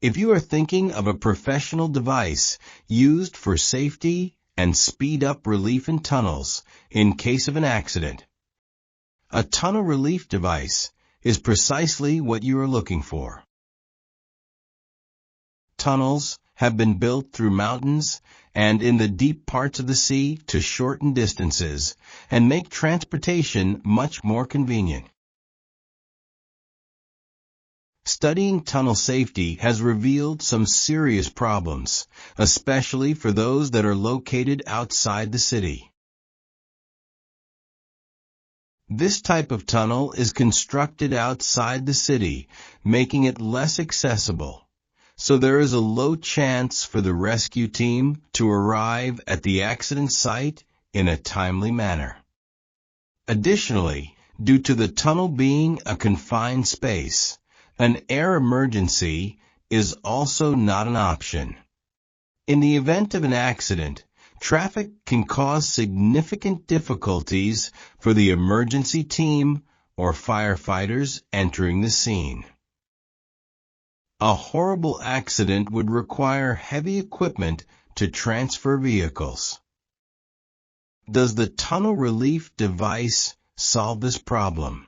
If you are thinking of a professional device used for safety and speed up relief in tunnels in case of an accident, a tunnel relief device is precisely what you are looking for. Tunnels have been built through mountains and in the deep parts of the sea to shorten distances and make transportation much more convenient. Studying tunnel safety has revealed some serious problems, especially for those that are located outside the city. This type of tunnel is constructed outside the city, making it less accessible, so there is a low chance for the rescue team to arrive at the accident site in a timely manner. Additionally, due to the tunnel being a confined space, an air emergency is also not an option. In the event of an accident, traffic can cause significant difficulties for the emergency team or firefighters entering the scene. A horrible accident would require heavy equipment to transfer vehicles. Does the tunnel relief device solve this problem?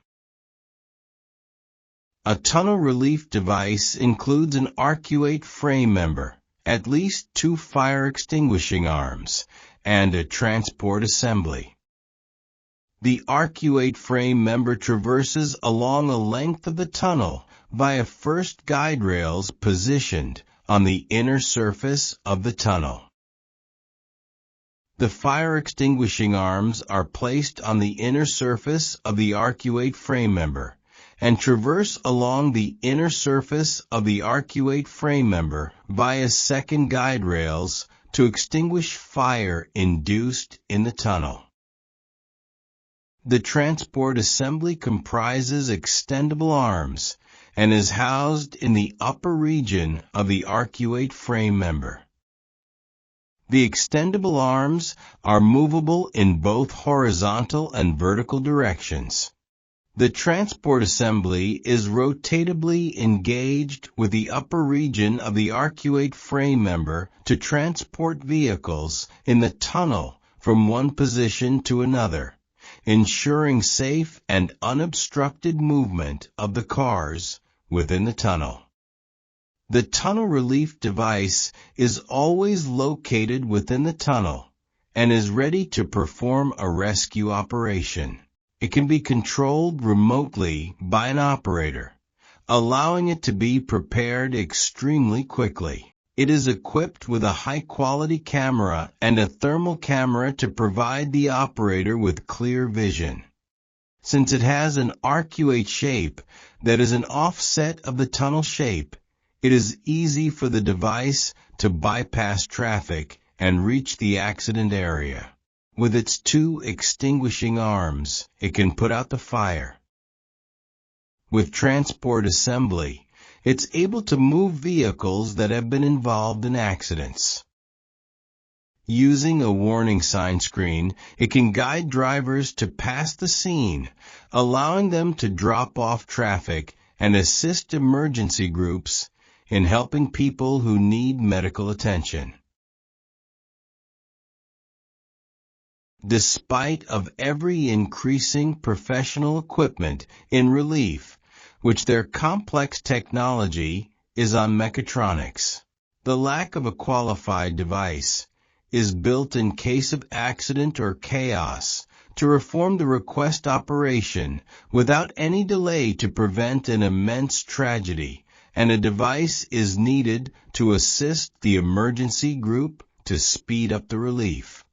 A tunnel relief device includes an arcuate frame member, at least 2 fire extinguishing arms, and a transport assembly. The arcuate frame member traverses along a length of the tunnel via first guide rails positioned on the inner surface of the tunnel. The fire extinguishing arms are placed on the inner surface of the arcuate frame member and traverse along the inner surface of the arcuate frame member via second guide rails to extinguish fire induced in the tunnel. The transport assembly comprises extendable arms and is housed in the upper region of the arcuate frame member. The extendable arms are movable in both horizontal and vertical directions. The transport assembly is rotatably engaged with the upper region of the arcuate frame member to transport vehicles in the tunnel from one position to another, ensuring safe and unobstructed movement of the cars within the tunnel. The tunnel relief device is always located within the tunnel and is ready to perform a rescue operation. It can be controlled remotely by an operator, allowing it to be prepared extremely quickly. It is equipped with a high-quality camera and a thermal camera to provide the operator with clear vision. Since it has an arcuate shape that is an offset of the tunnel shape, it is easy for the device to bypass traffic and reach the accident area. With its 2 extinguishing arms, it can put out the fire. With transport assembly, it's able to move vehicles that have been involved in accidents. Using a warning sign screen, it can guide drivers to pass the scene, allowing them to drop off traffic and assist emergency groups in helping people who need medical attention. Despite of every increasing professional equipment in relief, which their complex technology is on mechatronics, the lack of a qualified device is built in case of accident or chaos to perform the request operation without any delay to prevent an immense tragedy, and a device is needed to assist the emergency group to speed up the relief.